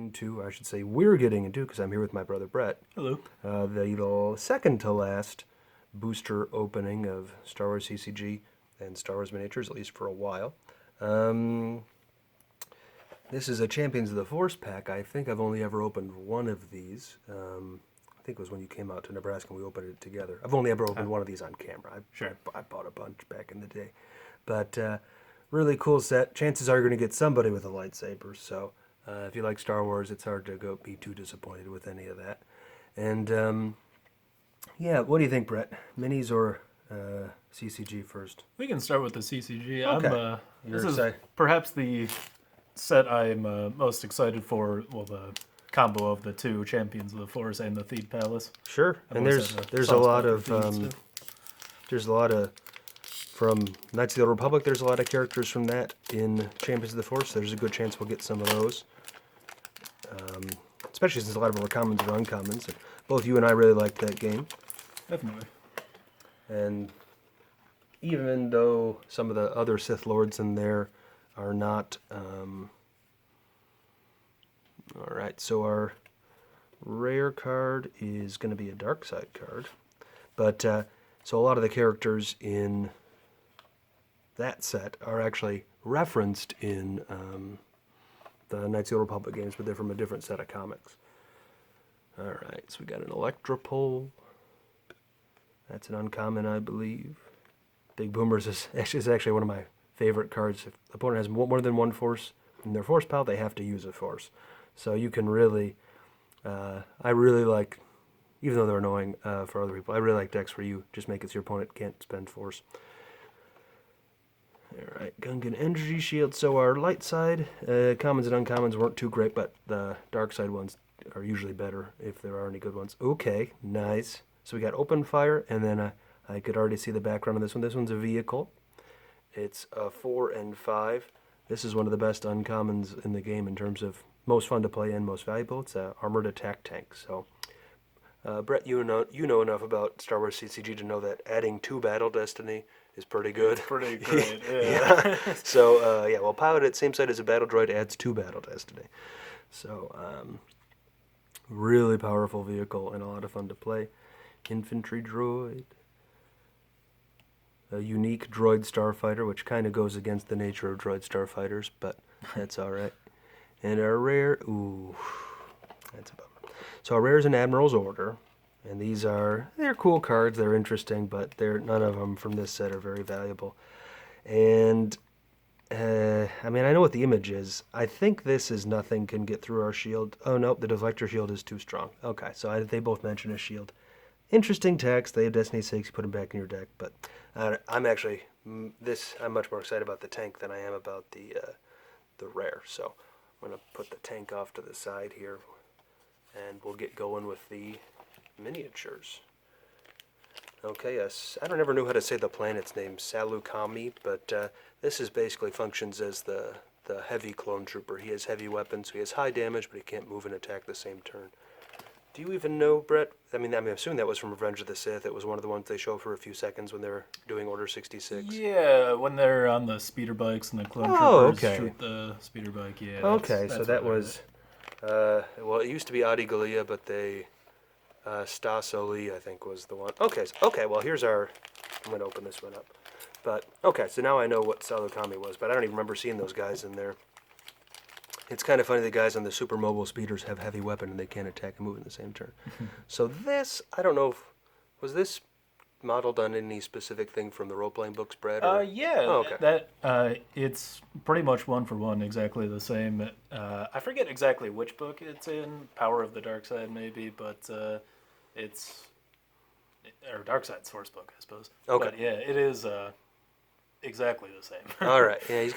into, I should say we're getting into, because I'm here with my brother Brett. Hello. The second to last booster opening of Star Wars CCG and Star Wars Miniatures, at least for a while. This is a Champions of the Force pack. I think I've only ever opened one of these. I think it was when you came out to Nebraska and we opened it together. I've only ever opened one of these on camera. I bought a bunch back in the day. But really cool set. Chances are you're going to get somebody with a lightsaber. So if you like Star Wars, it's hard to be too disappointed with any of that. And yeah, what do you think, Brett? Minis or CCG first? We can start with the CCG. Okay. This is perhaps the set I'm most excited for. Well, the combo of the two Champions of the Force and the Theed Palace. Sure. And there's a lot of from Knights of the Old Republic. There's a lot of characters from that in Champions of the Force. There's a good chance we'll get some of those. Especially since a lot of them are commons or uncommons. And both you and I really liked that game. Definitely. And even though some of the other Sith Lords in there are not... Alright, so our rare card is going to be a dark side card. But, so a lot of the characters in that set are actually referenced in the Knights of the Old Republic games, but they're from a different set of comics. Alright, so we got an Electropole. That's an uncommon, I believe. Big Boomers is actually one of my favorite cards. If the opponent has more than one force in their force pile, they have to use a force. So you can really, I really like, even though they're annoying for other people, I really like decks where you just make it so your opponent can't spend force. Alright, Gungan Energy Shield. So our light side, commons and uncommons weren't too great, but the dark side ones are usually better if there are any good ones. Okay, nice. So we got Open Fire, and then I could already see the background of this one. This one's a vehicle. It's 4 and 5. This is one of the best uncommons in the game in terms of most fun to play and most valuable. It's an armored attack tank. So, Brett, you know enough about Star Wars CCG to know that adding 2 Battle Destiny is pretty good. It's pretty great, yeah. Yeah. So, yeah, well, pilot at same side as a Battle Droid adds 2 Battle Destiny. So, really powerful vehicle and a lot of fun to play. Infantry droid. A unique droid starfighter, which kind of goes against the nature of droid starfighters, but that's all right. And our rare, ooh, that's a bummer. So our rare is an Admiral's Order, and they're cool cards, they're interesting, but none of them from this set are very valuable. And, I mean, I know what the image is. I think this is nothing can get through our shield. Oh, nope, the deflector shield is too strong. Okay, so they both mention a shield. Interesting text. They have Destiny 6. You put them back in your deck, but I'm actually I'm much more excited about the tank than I am about the rare. So I'm gonna put the tank off to the side here, and we'll get going with the miniatures. Okay, yes. I don't ever know how to say the planet's name, Salukami, but this is basically functions as the heavy clone trooper. He has heavy weapons, so he has high damage, but he can't move and attack the same turn. Do you even know, Brett? I mean, I'm assuming that was from Revenge of the Sith. It was one of the ones they show for a few seconds when they're doing Order 66. Yeah, when they're on the speeder bikes and the clone troopers shoot the speeder bike. Yeah. Okay, so that was. Well, it used to be Adi Gallia, but Stas Oli, I think, was the one. Okay. Well, here's our. I'm going to open this one up. But okay, so now I know what Salukami was, but I don't even remember seeing those guys in there. It's kind of funny the guys on the super mobile speeders have heavy weapon and they can't attack and move in the same turn. So this, I don't know, was this modeled on any specific thing from the role-playing books, Brad? Yeah, oh, okay. It's pretty much one for one, exactly the same. I forget exactly which book it's in, Power of the Dark Side maybe, but it's, or Dark Side's source book, I suppose. Okay. But yeah, it is exactly the same. All right, yeah, he's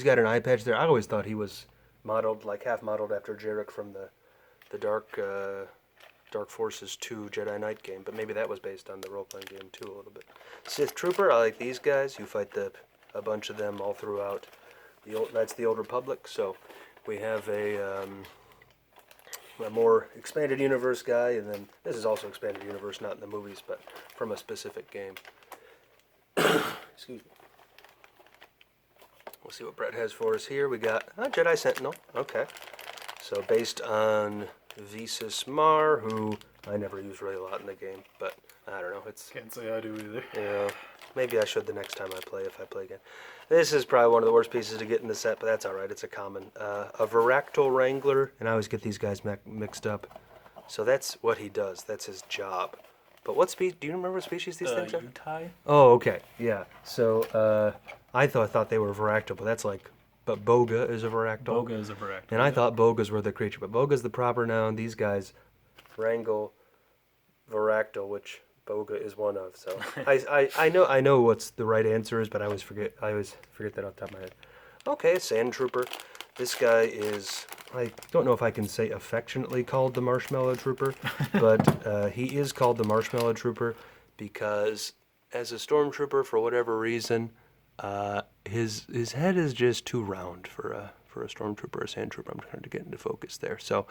got an eye patch there. I always thought he was modeled, like half modeled after Jarek from the Dark Forces 2 Jedi Knight game, but maybe that was based on the role-playing game too a little bit. Sith Trooper, I like these guys. You fight a bunch of them all throughout Knights of the Old Republic. So we have a more expanded universe guy, and then this is also expanded universe, not in the movies, but from a specific game. Excuse me. We'll see what Brett has for us here. We got Jedi Sentinel. Okay. So based on Visas Mar, who I never use really a lot in the game, but I don't know. It's Can't say I do either. yeah. Maybe I should the next time I play if I play again. This is probably one of the worst pieces to get in the set, but that's all right. It's a common. A Varactyl Wrangler, and I always get these guys mixed up. So that's what he does. That's his job. But what species? Do you remember what species these things are? Utai? Oh, okay. Yeah. So I thought they were Varactyl, but that's like. But Boga is a Varactyl. Boga is a Varactyl. And I thought Bogas were the creature, but Boga's the proper noun. These guys wrangle Varactyl, which Boga is one of. So I know what's the right answer is, but I always forget that off the top of my head. Okay, Sand Trooper. This guy is, I don't know if I can say affectionately called the Marshmallow Trooper, but he is called the Marshmallow Trooper because as a stormtrooper, for whatever reason, his head is just too round for a stormtrooper or a sand trooper. I'm trying to get into focus there. So,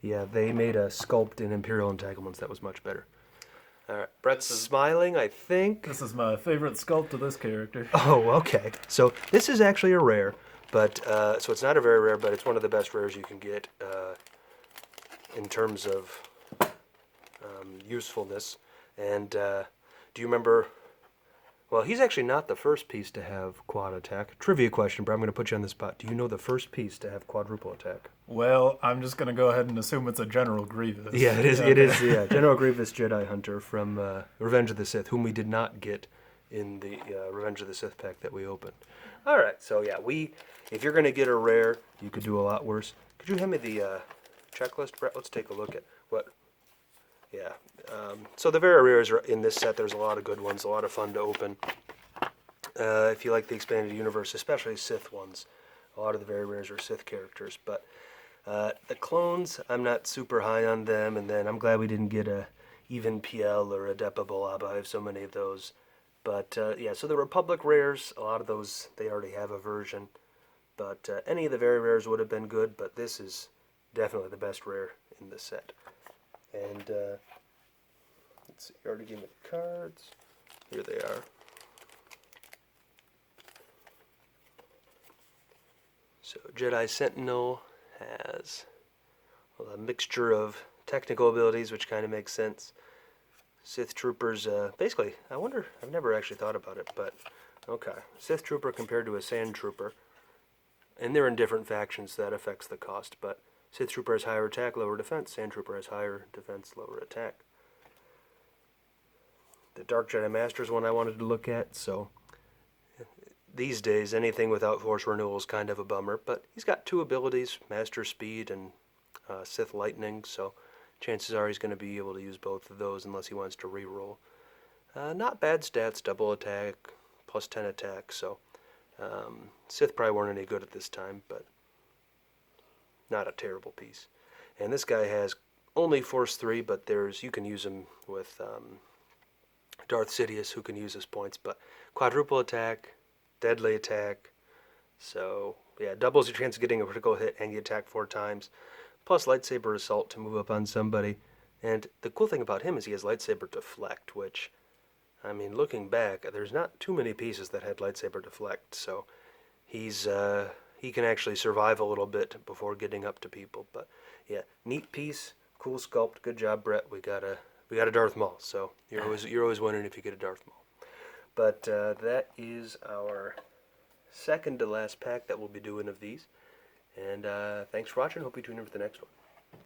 yeah, they made a sculpt in Imperial Entanglements that was much better. All right, Brett's smiling, I think. This is my favorite sculpt of this character. Oh, okay. So this is actually a rare, but so it's not a very rare, but it's one of the best rares you can get in terms of usefulness. And do you remember? Well, he's actually not the first piece to have quad attack. Trivia question, but I'm going to put you on the spot. Do you know the first piece to have quadruple attack? Well, I'm just going to go ahead and assume it's a General Grievous. Yeah, it is. It is. Yeah, General Grievous Jedi Hunter from Revenge of the Sith, whom we did not get in the Revenge of the Sith pack that we opened. All right, so yeah, if you're going to get a rare, you could do a lot worse. Could you hand me the checklist, Brett? Let's take a look at what. Yeah. So the very rares are in this set. There's a lot of good ones, a lot of fun to open. If you like the expanded universe, especially Sith ones, a lot of the very rares are Sith characters. But the clones, I'm not super high on them. And then I'm glad we didn't get a even PL or a Depa Balaba. I have so many of those. But yeah, so the Republic rares, a lot of those, they already have a version. But any of the very rares would have been good. But this is definitely the best rare in the set. And let's see, you already gave me the cards. Here they are. So Jedi Sentinel has a mixture of technical abilities, which kind of makes sense. Sith Troopers, basically, I wonder, I've never actually thought about it, but okay. Sith Trooper compared to a Sand Trooper. And they're in different factions, so that affects the cost, but Sith Trooper has higher attack, lower defense. Sand Trooper has higher defense, lower attack. The Dark Jedi Master is one I wanted to look at, so these days anything without Force Renewal is kind of a bummer, but he's got two abilities, Master Speed and Sith Lightning, so chances are he's going to be able to use both of those unless he wants to reroll. Not bad stats, double attack, plus 10 attack, so Sith probably weren't any good at this time, but not a terrible piece. And this guy has only Force 3, but you can use him with Darth Sidious, who can use his points, but quadruple attack, deadly attack, so yeah, doubles your chance of getting a critical hit and you attack 4 times, plus lightsaber assault to move up on somebody. And the cool thing about him is he has lightsaber deflect, which, I mean, looking back, there's not too many pieces that had lightsaber deflect, so he can actually survive a little bit before getting up to people. But yeah, neat piece, cool sculpt, good job, Brett. We got a Darth Maul, so you're always winning if you get a Darth Maul. But that is our second to last pack that we'll be doing of these. And thanks for watching. Hope you tune in for the next one.